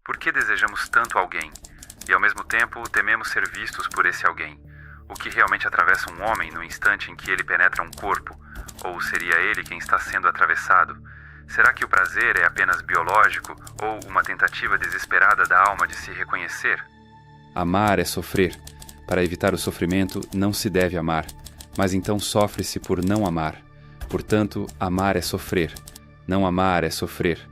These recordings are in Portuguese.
Por que desejamos tanto alguém e, ao mesmo tempo, tememos ser vistos por esse alguém? O que realmente atravessa um homem no instante em que ele penetra um corpo? Ou seria ele quem está sendo atravessado? Será que o prazer é apenas biológico ou uma tentativa desesperada da alma de se reconhecer? Amar é sofrer. Para evitar o sofrimento, não se deve amar, mas então sofre-se por não amar. Portanto, amar é sofrer. Não amar é sofrer.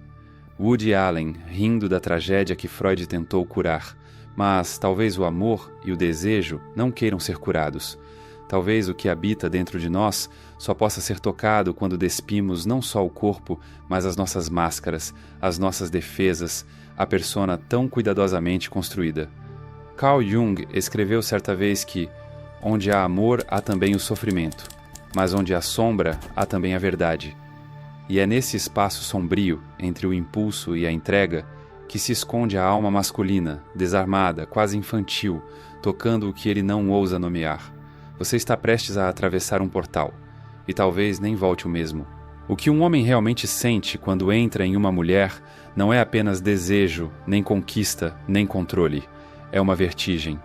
Woody Allen, rindo da tragédia que Freud tentou curar. Mas talvez o amor e o desejo não queiram ser curados. Talvez o que habita dentro de nós só possa ser tocado quando despimos não só o corpo, mas as nossas máscaras, as nossas defesas, a persona tão cuidadosamente construída. Carl Jung escreveu certa vez que onde há amor há também o sofrimento, mas onde há sombra há também a verdade. E é nesse espaço sombrio, entre o impulso e a entrega, que se esconde a alma masculina, desarmada, quase infantil, tocando o que ele não ousa nomear. Você está prestes a atravessar um portal, e talvez nem volte o mesmo. O que um homem realmente sente quando entra em uma mulher não é apenas desejo, nem conquista, nem controle. É uma vertigem,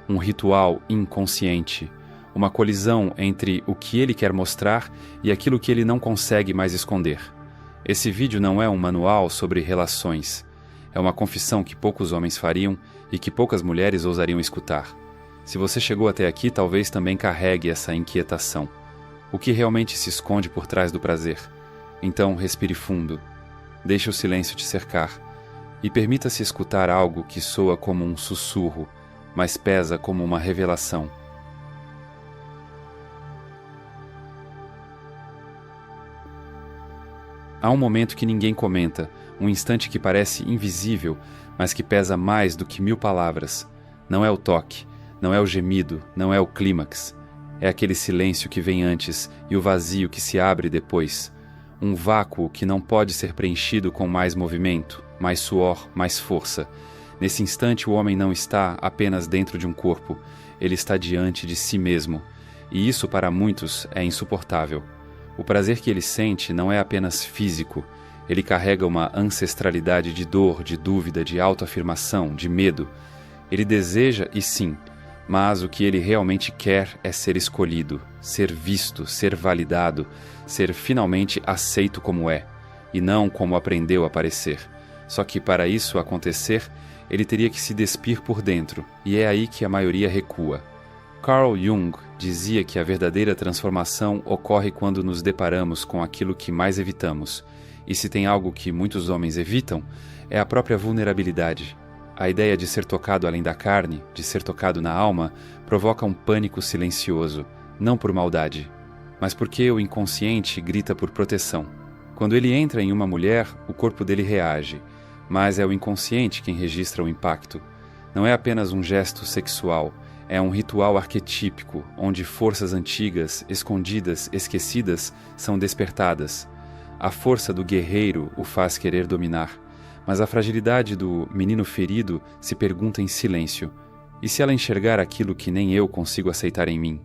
um ritual inconsciente, uma colisão entre o que ele quer mostrar e aquilo que ele não consegue mais esconder. Esse vídeo não é um manual sobre relações. É uma confissão que poucos homens fariam e que poucas mulheres ousariam escutar. Se você chegou até aqui, talvez também carregue essa inquietação. O que realmente se esconde por trás do prazer? Então, respire fundo. Deixe o silêncio te cercar. E permita-se escutar algo que soa como um sussurro, mas pesa como uma revelação. Há um momento que ninguém comenta, um instante que parece invisível, mas que pesa mais do que 1000 palavras. Não é o toque, não é o gemido, não é o clímax. É aquele silêncio que vem antes e o vazio que se abre depois. Um vácuo que não pode ser preenchido com mais movimento, mais suor, mais força. Nesse instante o homem não está apenas dentro de um corpo, ele está diante de si mesmo. E isso para muitos é insuportável. O prazer que ele sente não é apenas físico, ele carrega uma ancestralidade de dor, de dúvida, de autoafirmação, de medo. Ele deseja e sim, mas o que ele realmente quer é ser escolhido, ser visto, ser validado, ser finalmente aceito como é, e não como aprendeu a parecer. Só que para isso acontecer, ele teria que se despir por dentro, e é aí que a maioria recua. Carl Jung dizia que a verdadeira transformação ocorre quando nos deparamos com aquilo que mais evitamos. E se tem algo que muitos homens evitam, é a própria vulnerabilidade. A ideia de ser tocado além da carne, de ser tocado na alma, provoca um pânico silencioso, não por maldade, mas porque o inconsciente grita por proteção. Quando ele entra em uma mulher, o corpo dele reage, mas é o inconsciente quem registra o impacto. Não é apenas um gesto sexual, é um ritual arquetípico, onde forças antigas, escondidas, esquecidas, são despertadas. A força do guerreiro o faz querer dominar, mas a fragilidade do menino ferido se pergunta em silêncio: e se ela enxergar aquilo que nem eu consigo aceitar em mim?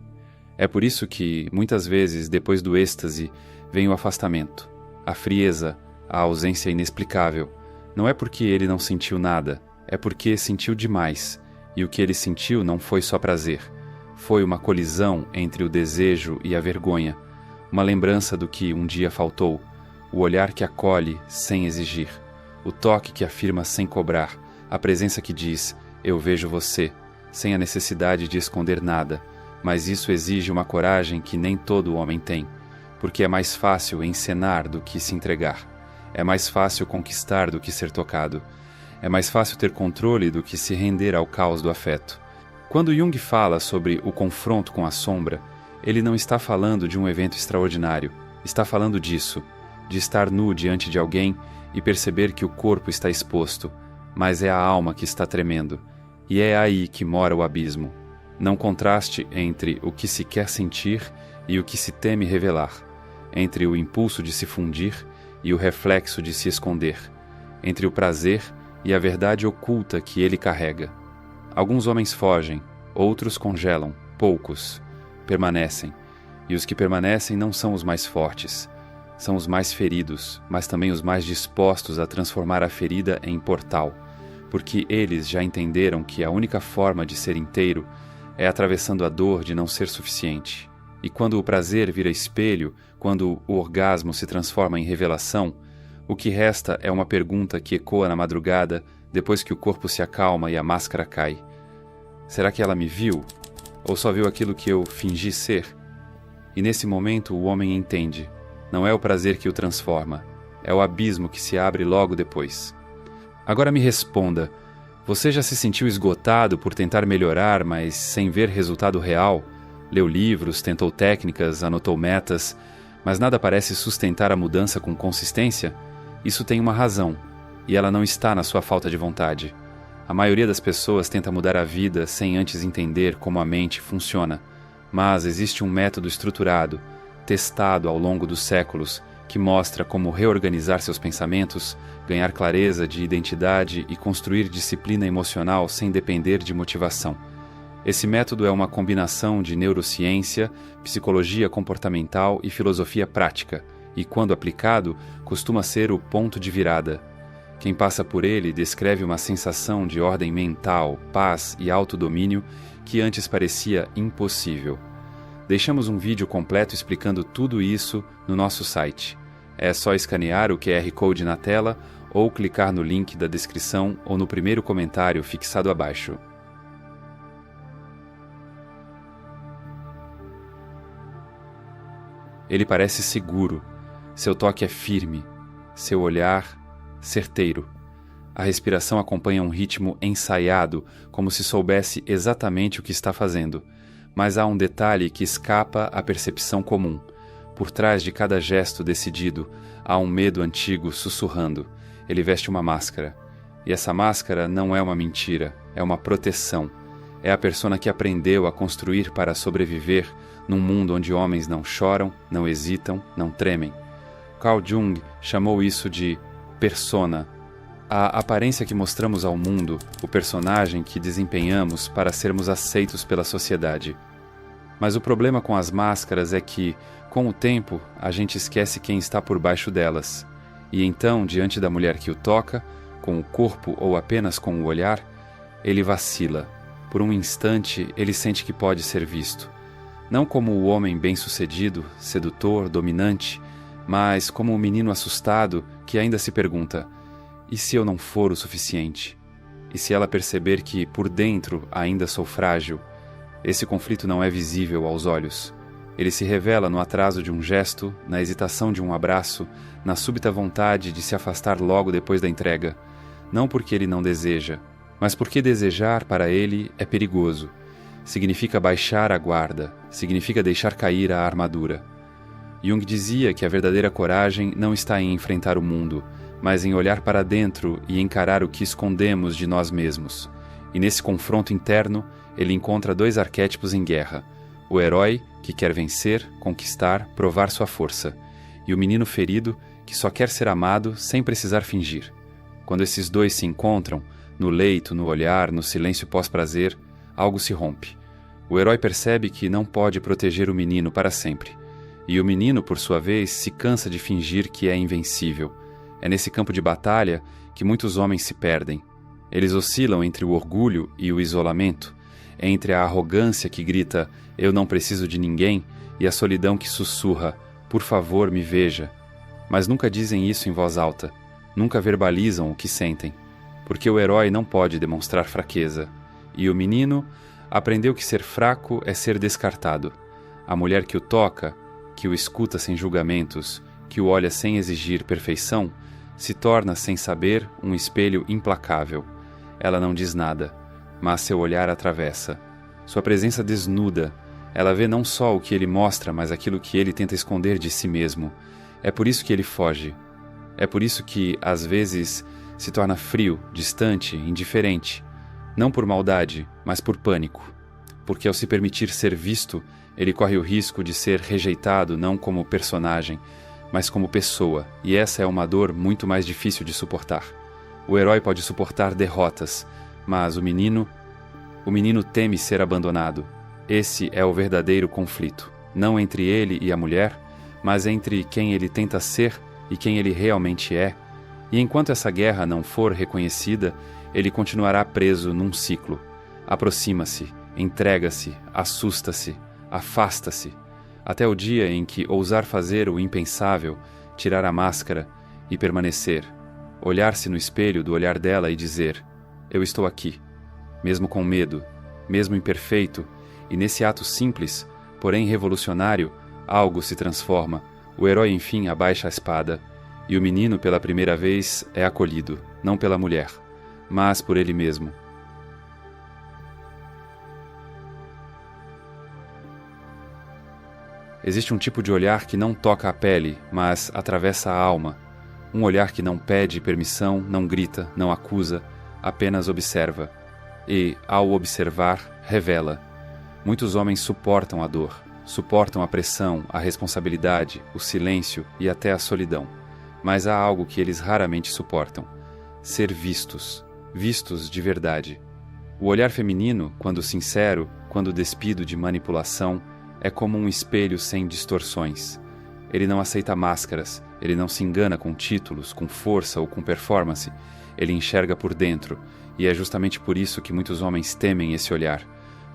É por isso que, muitas vezes, depois do êxtase, vem o afastamento, a frieza, a ausência inexplicável. Não é porque ele não sentiu nada, é porque sentiu demais, e o que ele sentiu não foi só prazer. Foi uma colisão entre o desejo e a vergonha, uma lembrança do que um dia faltou, o olhar que acolhe sem exigir, o toque que afirma sem cobrar, a presença que diz, eu vejo você, sem a necessidade de esconder nada, mas isso exige uma coragem que nem todo homem tem, porque é mais fácil encenar do que se entregar, é mais fácil conquistar do que ser tocado, é mais fácil ter controle do que se render ao caos do afeto. Quando Jung fala sobre o confronto com a sombra, ele não está falando de um evento extraordinário, está falando disso, de estar nu diante de alguém e perceber que o corpo está exposto, mas é a alma que está tremendo, e é aí que mora o abismo. Não contraste entre o que se quer sentir e o que se teme revelar, entre o impulso de se fundir e o reflexo de se esconder, entre o prazer e a verdade oculta que ele carrega. Alguns homens fogem, outros congelam, poucos permanecem, e os que permanecem não são os mais fortes, são os mais feridos, mas também os mais dispostos a transformar a ferida em portal, porque eles já entenderam que a única forma de ser inteiro é atravessando a dor de não ser suficiente. E quando o prazer vira espelho, quando o orgasmo se transforma em revelação, o que resta é uma pergunta que ecoa na madrugada depois que o corpo se acalma e a máscara cai. Será que ela me viu? Ou só viu aquilo que eu fingi ser? E nesse momento o homem entende. Não é o prazer que o transforma, é o abismo que se abre logo depois. Agora me responda, você já se sentiu esgotado por tentar melhorar, mas sem ver resultado real? Leu livros, tentou técnicas, anotou metas, mas nada parece sustentar a mudança com consistência? Isso tem uma razão, e ela não está na sua falta de vontade. A maioria das pessoas tenta mudar a vida sem antes entender como a mente funciona, mas existe um método estruturado, testado ao longo dos séculos, que mostra como reorganizar seus pensamentos, ganhar clareza de identidade e construir disciplina emocional sem depender de motivação. Esse método é uma combinação de neurociência, psicologia comportamental e filosofia prática, e, quando aplicado, costuma ser o ponto de virada. Quem passa por ele descreve uma sensação de ordem mental, paz e autodomínio que antes parecia impossível. Deixamos um vídeo completo explicando tudo isso no nosso site. É só escanear o QR Code na tela ou clicar no link da descrição ou no primeiro comentário fixado abaixo. Ele parece seguro, seu toque é firme, seu olhar certeiro. A respiração acompanha um ritmo ensaiado, como se soubesse exatamente o que está fazendo. Mas há um detalhe que escapa à percepção comum. Por trás de cada gesto decidido, há um medo antigo sussurrando. Ele veste uma máscara. E essa máscara não é uma mentira, é uma proteção. É a persona que aprendeu a construir para sobreviver num mundo onde homens não choram, não hesitam, não tremem. Carl Jung chamou isso de persona. A aparência que mostramos ao mundo, o personagem que desempenhamos para sermos aceitos pela sociedade. Mas o problema com as máscaras é que, com o tempo, a gente esquece quem está por baixo delas. E então, diante da mulher que o toca, com o corpo ou apenas com o olhar, ele vacila. Por um instante, ele sente que pode ser visto. Não como o homem bem-sucedido, sedutor, dominante, mas como o menino assustado que ainda se pergunta: e se eu não for o suficiente? E se ela perceber que, por dentro, ainda sou frágil? Esse conflito não é visível aos olhos. Ele se revela no atraso de um gesto, na hesitação de um abraço, na súbita vontade de se afastar logo depois da entrega. Não porque ele não deseja, mas porque desejar para ele é perigoso. Significa baixar a guarda, significa deixar cair a armadura. Jung dizia que a verdadeira coragem não está em enfrentar o mundo, mas em olhar para dentro e encarar o que escondemos de nós mesmos. E nesse confronto interno, ele encontra dois arquétipos em guerra: o herói, que quer vencer, conquistar, provar sua força, e o menino ferido, que só quer ser amado sem precisar fingir. Quando esses dois se encontram, no leito, no olhar, no silêncio pós-prazer, algo se rompe. O herói percebe que não pode proteger o menino para sempre. E o menino, por sua vez, se cansa de fingir que é invencível. É nesse campo de batalha que muitos homens se perdem. Eles oscilam entre o orgulho e o isolamento, entre a arrogância que grita "eu não preciso de ninguém" e a solidão que sussurra "por favor, me veja". Mas nunca dizem isso em voz alta, nunca verbalizam o que sentem, porque o herói não pode demonstrar fraqueza. E o menino aprendeu que ser fraco é ser descartado. A mulher que o toca, que o escuta sem julgamentos, que o olha sem exigir perfeição, se torna, sem saber, um espelho implacável. Ela não diz nada, mas seu olhar atravessa. Sua presença desnuda. Ela vê não só o que ele mostra, mas aquilo que ele tenta esconder de si mesmo. É por isso que ele foge. É por isso que, às vezes, se torna frio, distante, indiferente. Não por maldade, mas por pânico. Porque ao se permitir ser visto, ele corre o risco de ser rejeitado não como personagem, mas como pessoa, e essa é uma dor muito mais difícil de suportar. O herói pode suportar derrotas, mas o menino teme ser abandonado. Esse é o verdadeiro conflito, não entre ele e a mulher, mas entre quem ele tenta ser e quem ele realmente é. E enquanto essa guerra não for reconhecida, ele continuará preso num ciclo. Aproxima-se, entrega-se, assusta-se, afasta-se, até o dia em que ousar fazer o impensável, tirar a máscara e permanecer, olhar-se no espelho do olhar dela e dizer: eu estou aqui, mesmo com medo, mesmo imperfeito, e nesse ato simples, porém revolucionário, algo se transforma, o herói enfim abaixa a espada, e o menino pela primeira vez é acolhido, não pela mulher, mas por ele mesmo. Existe um tipo de olhar que não toca a pele, mas atravessa a alma. Um olhar que não pede permissão, não grita, não acusa, apenas observa. E, ao observar, revela. Muitos homens suportam a dor, suportam a pressão, a responsabilidade, o silêncio e até a solidão. Mas há algo que eles raramente suportam: ser vistos, vistos de verdade. O olhar feminino, quando sincero, quando despido de manipulação, é como um espelho sem distorções. Ele não aceita máscaras, ele não se engana com títulos, com força ou com performance. Ele enxerga por dentro, e é justamente por isso que muitos homens temem esse olhar.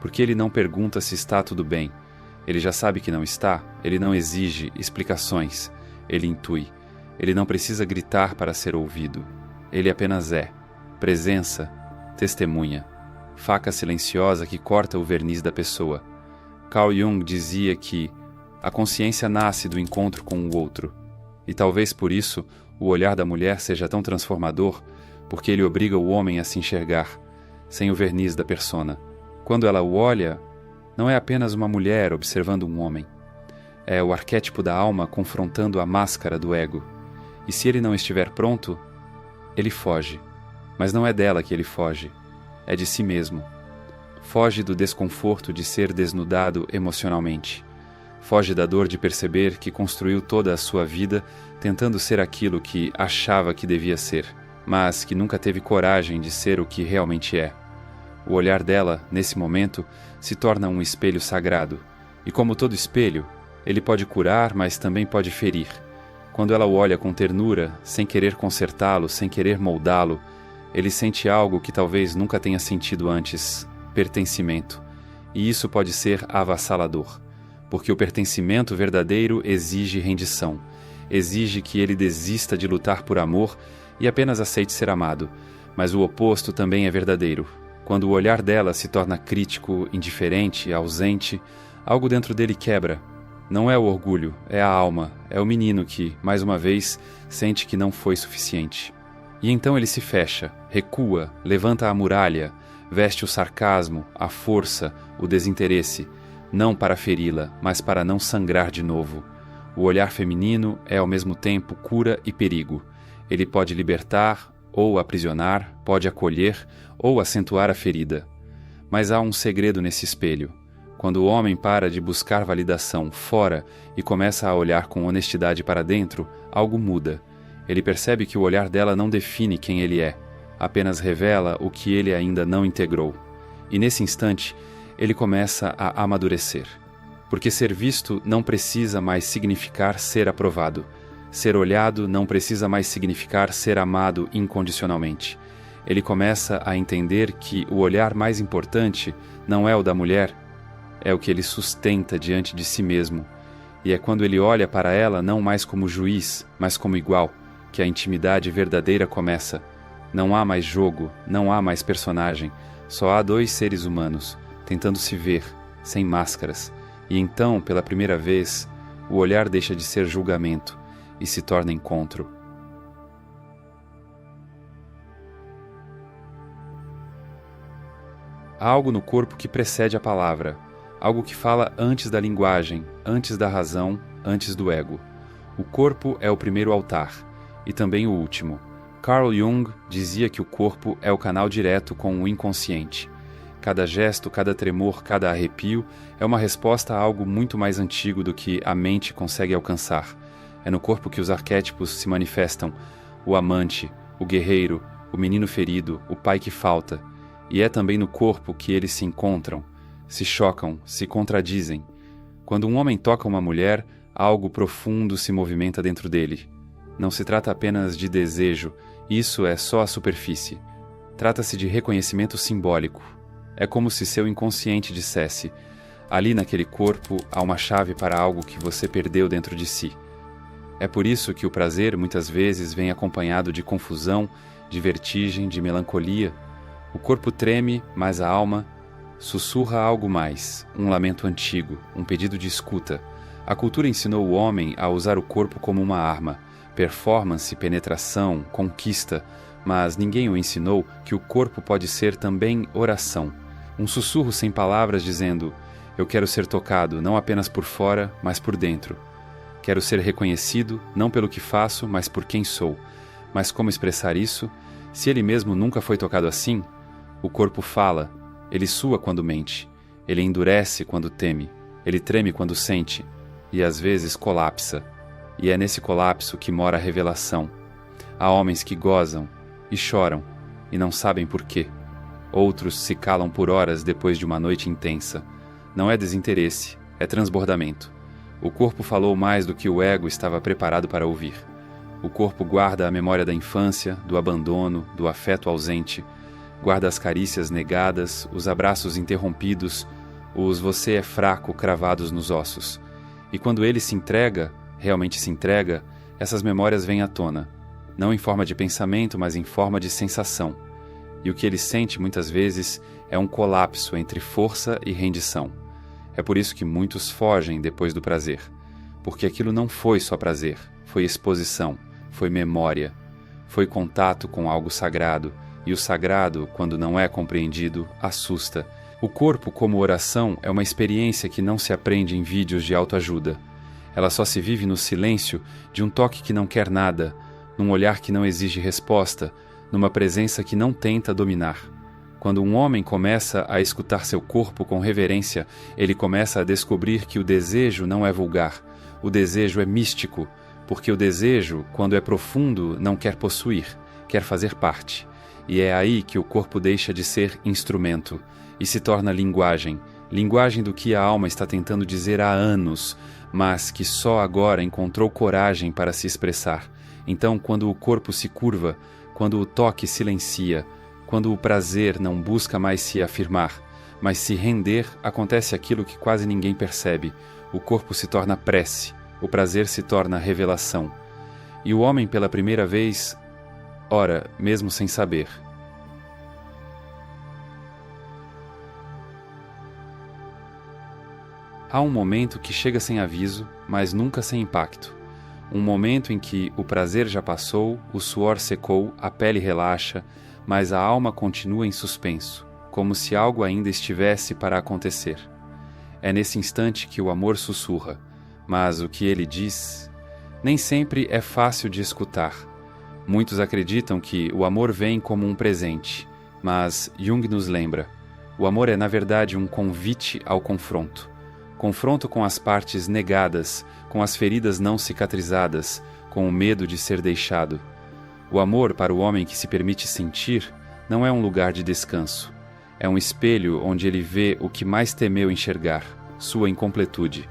Porque ele não pergunta se está tudo bem. Ele já sabe que não está, ele não exige explicações. Ele intui. Ele não precisa gritar para ser ouvido. Ele apenas é. Presença, testemunha. Faca silenciosa que corta o verniz da pessoa. Carl Jung dizia que a consciência nasce do encontro com o outro, e talvez por isso o olhar da mulher seja tão transformador, porque ele obriga o homem a se enxergar, sem o verniz da persona. Quando ela o olha, não é apenas uma mulher observando um homem, é o arquétipo da alma confrontando a máscara do ego, e se ele não estiver pronto, ele foge, mas não é dela que ele foge, é de si mesmo. Foge do desconforto de ser desnudado emocionalmente. Foge da dor de perceber que construiu toda a sua vida tentando ser aquilo que achava que devia ser, mas que nunca teve coragem de ser o que realmente é. O olhar dela, nesse momento, se torna um espelho sagrado, e como todo espelho, ele pode curar, mas também pode ferir. Quando ela o olha com ternura, sem querer consertá-lo, sem querer moldá-lo, ele sente algo que talvez nunca tenha sentido antes: pertencimento. E isso pode ser avassalador, porque o pertencimento verdadeiro exige rendição, exige que ele desista de lutar por amor e apenas aceite ser amado, mas o oposto também é verdadeiro. Quando o olhar dela se torna crítico, indiferente, ausente, algo dentro dele quebra. Não é o orgulho, é a alma, é o menino que, mais uma vez, sente que não foi suficiente. E então ele se fecha, recua, levanta a muralha, veste o sarcasmo, a força, o desinteresse, não para feri-la, mas para não sangrar de novo. O olhar feminino é ao mesmo tempo cura e perigo. Ele pode libertar ou aprisionar, pode acolher ou acentuar a ferida. Mas há um segredo nesse espelho. Quando o homem para de buscar validação fora e começa a olhar com honestidade para dentro, algo muda. Ele percebe que o olhar dela não define quem ele é, apenas revela o que ele ainda não integrou. E nesse instante, ele começa a amadurecer. Porque ser visto não precisa mais significar ser aprovado. Ser olhado não precisa mais significar ser amado incondicionalmente. Ele começa a entender que o olhar mais importante não é o da mulher, é o que ele sustenta diante de si mesmo. E é quando ele olha para ela não mais como juiz, mas como igual, que a intimidade verdadeira começa. Não há mais jogo, não há mais personagem, só há dois seres humanos, tentando se ver, sem máscaras. E então, pela primeira vez, o olhar deixa de ser julgamento e se torna encontro. Há algo no corpo que precede a palavra, algo que fala antes da linguagem, antes da razão, antes do ego. O corpo é o primeiro altar, e também o último. Carl Jung dizia que o corpo é o canal direto com o inconsciente. Cada gesto, cada tremor, cada arrepio é uma resposta a algo muito mais antigo do que a mente consegue alcançar. É no corpo que os arquétipos se manifestam: o amante, o guerreiro, o menino ferido, o pai que falta. E é também no corpo que eles se encontram, se chocam, se contradizem. Quando um homem toca uma mulher, algo profundo se movimenta dentro dele. Não se trata apenas de desejo, isso é só a superfície. Trata-se de reconhecimento simbólico. É como se seu inconsciente dissesse: ali naquele corpo há uma chave para algo que você perdeu dentro de si. É por isso que o prazer muitas vezes vem acompanhado de confusão, de vertigem, de melancolia. O corpo treme, mas a alma sussurra algo mais, um lamento antigo, um pedido de escuta. A cultura ensinou o homem a usar o corpo como uma arma, performance, penetração, conquista, mas ninguém o ensinou que o corpo pode ser também oração. Um sussurro sem palavras dizendo: eu quero ser tocado não apenas por fora, mas por dentro. Quero ser reconhecido, não pelo que faço, mas por quem sou. Mas como expressar isso, se ele mesmo nunca foi tocado assim? O corpo fala, ele sua quando mente, ele endurece quando teme, ele treme quando sente, e às vezes colapsa. E é nesse colapso que mora a revelação. Há homens que gozam e choram, e não sabem por quê. Outros se calam por horas depois de uma noite intensa. Não é desinteresse, é transbordamento. O corpo falou mais do que o ego estava preparado para ouvir. O corpo guarda a memória da infância, do abandono, do afeto ausente. Guarda as carícias negadas, os abraços interrompidos, os "você é fraco" cravados nos ossos. E quando ele se entrega, realmente se entrega, essas memórias vêm à tona. Não em forma de pensamento, mas em forma de sensação. E o que ele sente muitas vezes é um colapso entre força e rendição. É por isso que muitos fogem depois do prazer. Porque aquilo não foi só prazer, foi exposição, foi memória, foi contato com algo sagrado, e o sagrado, quando não é compreendido, assusta. O corpo, como oração, é uma experiência que não se aprende em vídeos de autoajuda. Ela só se vive no silêncio de um toque que não quer nada, num olhar que não exige resposta, numa presença que não tenta dominar. Quando um homem começa a escutar seu corpo com reverência, ele começa a descobrir que o desejo não é vulgar, o desejo é místico, porque o desejo, quando é profundo, não quer possuir, quer fazer parte. E é aí que o corpo deixa de ser instrumento e se torna linguagem, linguagem do que a alma está tentando dizer há anos, mas que só agora encontrou coragem para se expressar. Então, quando o corpo se curva, quando o toque silencia, quando o prazer não busca mais se afirmar, mas se render, acontece aquilo que quase ninguém percebe. O corpo se torna prece, o prazer se torna revelação. E o homem, pela primeira vez, ora, mesmo sem saber. Há um momento que chega sem aviso, mas nunca sem impacto. Um momento em que o prazer já passou, o suor secou, a pele relaxa, mas a alma continua em suspenso, como se algo ainda estivesse para acontecer. É nesse instante que o amor sussurra, mas o que ele diz nem sempre é fácil de escutar. Muitos acreditam que o amor vem como um presente, mas Jung nos lembra: o amor é na verdade um convite ao confronto. Confronto com as partes negadas, com as feridas não cicatrizadas, com o medo de ser deixado. O amor, para o homem que se permite sentir, não é um lugar de descanso. É um espelho onde ele vê o que mais temeu enxergar, sua incompletude.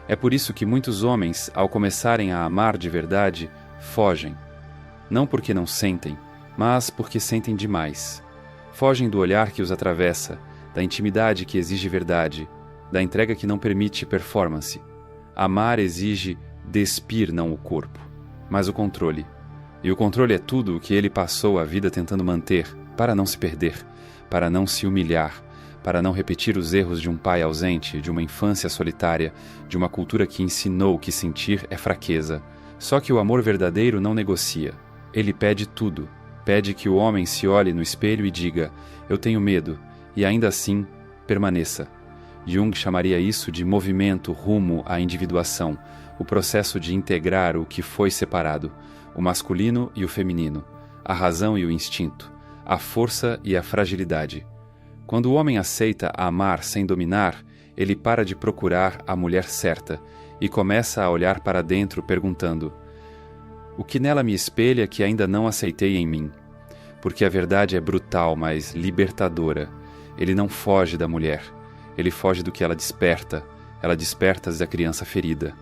É por isso que muitos homens, ao começarem a amar de verdade, fogem. Não porque não sentem, mas porque sentem demais. Fogem do olhar que os atravessa, da intimidade que exige verdade, da entrega que não permite performance. Amar exige despir não o corpo, mas o controle. E o controle é tudo o que ele passou a vida tentando manter, para não se perder, para não se humilhar, para não repetir os erros de um pai ausente, de uma infância solitária, de uma cultura que ensinou que sentir é fraqueza. Só que o amor verdadeiro não negocia. Ele pede tudo. Pede que o homem se olhe no espelho e diga: eu tenho medo, e ainda assim, permaneça. Jung chamaria isso de movimento rumo à individuação, o processo de integrar o que foi separado, o masculino e o feminino, a razão e o instinto, a força e a fragilidade. Quando o homem aceita amar sem dominar, ele para de procurar a mulher certa e começa a olhar para dentro perguntando: o que nela me espelha que ainda não aceitei em mim? Porque a verdade é brutal, mas libertadora. Ele não foge da mulher. Ele foge do que ela desperta a criança ferida,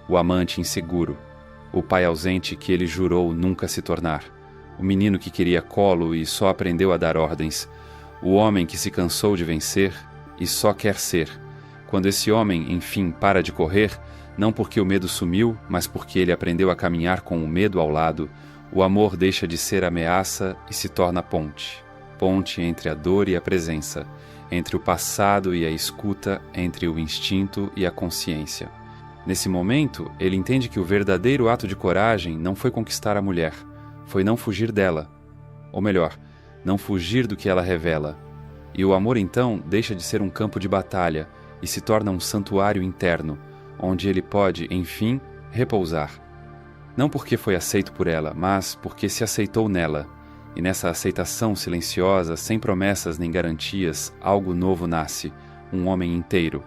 o amante inseguro, o pai ausente que ele jurou nunca se tornar, o menino que queria colo e só aprendeu a dar ordens, o homem que se cansou de vencer e só quer ser. Quando esse homem, enfim, para de correr, não porque o medo sumiu, mas porque ele aprendeu a caminhar com o medo ao lado, o amor deixa de ser ameaça e se torna ponte. Ponte entre a dor e a presença, entre o passado e a escuta, entre o instinto e a consciência. Nesse momento, ele entende que o verdadeiro ato de coragem não foi conquistar a mulher, foi não fugir dela. Ou melhor, não fugir do que ela revela. E o amor, então, deixa de ser um campo de batalha e se torna um santuário interno, onde ele pode, enfim, repousar. Não porque foi aceito por ela, mas porque se aceitou nela. E nessa aceitação silenciosa, sem promessas nem garantias, algo novo nasce, um homem inteiro.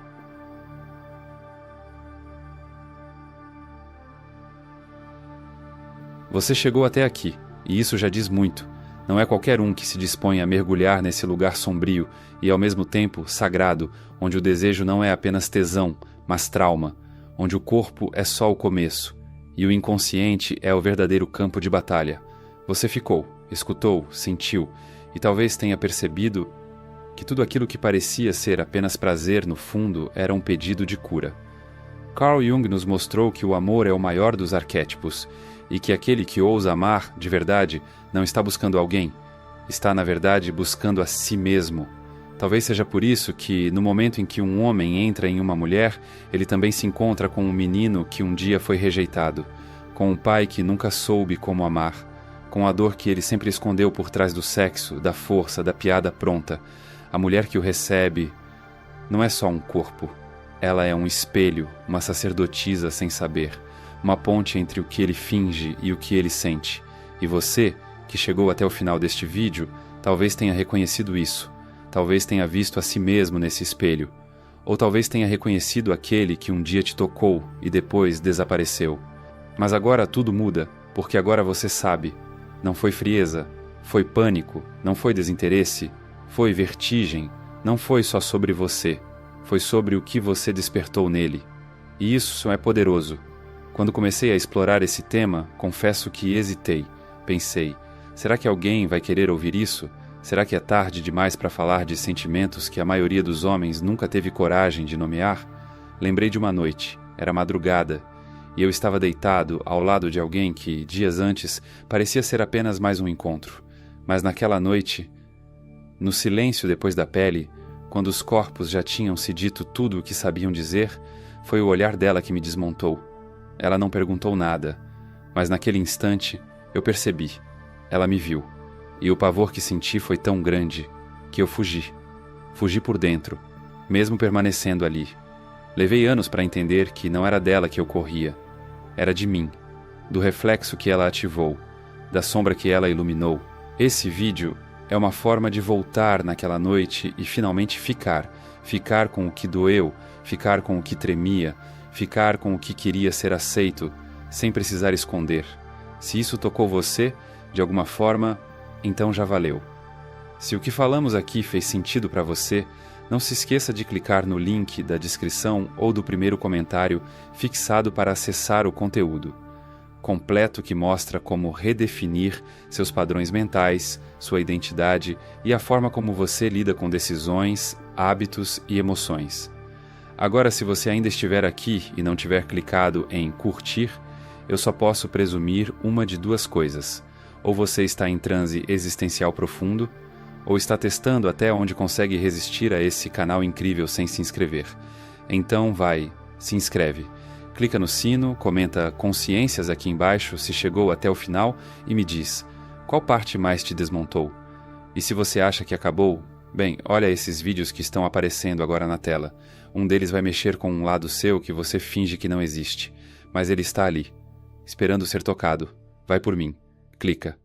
Você chegou até aqui, e isso já diz muito. Não é qualquer um que se dispõe a mergulhar nesse lugar sombrio e, ao mesmo tempo, sagrado, onde o desejo não é apenas tesão, mas trauma, onde o corpo é só o começo, e o inconsciente é o verdadeiro campo de batalha. Você ficou, escutou, sentiu, e talvez tenha percebido que tudo aquilo que parecia ser apenas prazer, no fundo, era um pedido de cura. Carl Jung nos mostrou que o amor é o maior dos arquétipos, e que aquele que ousa amar, de verdade, não está buscando alguém, está, na verdade, buscando a si mesmo. Talvez seja por isso que, no momento em que um homem entra em uma mulher, ele também se encontra com um menino que um dia foi rejeitado, com um pai que nunca soube como amar, com a dor que ele sempre escondeu por trás do sexo, da força, da piada pronta. A mulher que o recebe não é só um corpo, ela é um espelho, uma sacerdotisa sem saber, uma ponte entre o que ele finge e o que ele sente. E você, que chegou até o final deste vídeo, talvez tenha reconhecido isso. Talvez tenha visto a si mesmo nesse espelho. Ou talvez tenha reconhecido aquele que um dia te tocou e depois desapareceu. Mas agora tudo muda, porque agora você sabe. Não foi frieza, foi pânico, não foi desinteresse, foi vertigem, não foi só sobre você, foi sobre o que você despertou nele. E isso é poderoso. Quando comecei a explorar esse tema, confesso que hesitei. Pensei, será que alguém vai querer ouvir isso? Será que é tarde demais para falar de sentimentos que a maioria dos homens nunca teve coragem de nomear? Lembrei de uma noite, era madrugada, e eu estava deitado ao lado de alguém que, dias antes, parecia ser apenas mais um encontro. Mas naquela noite, no silêncio depois da pele, quando os corpos já tinham se dito tudo o que sabiam dizer, foi o olhar dela que me desmontou. Ela não perguntou nada, mas naquele instante eu percebi. Ela me viu, e o pavor que senti foi tão grande que eu fugi. Fugi por dentro, mesmo permanecendo ali. Levei anos para entender que não era dela que eu corria. Era de mim, do reflexo que ela ativou, da sombra que ela iluminou. Esse vídeo é uma forma de voltar naquela noite e finalmente ficar com o que doeu, ficar com o que tremia, ficar com o que queria ser aceito, sem precisar esconder. Se isso tocou você, de alguma forma, então já valeu. Se o que falamos aqui fez sentido para você, não se esqueça de clicar no link da descrição ou do primeiro comentário fixado para acessar o conteúdo completo que mostra como redefinir seus padrões mentais, sua identidade e a forma como você lida com decisões, hábitos e emoções. Agora, se você ainda estiver aqui e não tiver clicado em curtir, eu só posso presumir uma de duas coisas. Ou você está em transe existencial profundo, ou está testando até onde consegue resistir a esse canal incrível sem se inscrever. Então se inscreve. Clica no sino, comenta consciências aqui embaixo se chegou até o final e me diz qual parte mais te desmontou. E se você acha que acabou, bem, olha esses vídeos que estão aparecendo agora na tela. Um deles vai mexer com um lado seu que você finge que não existe, mas ele está ali, esperando ser tocado. Vai por mim. Clica.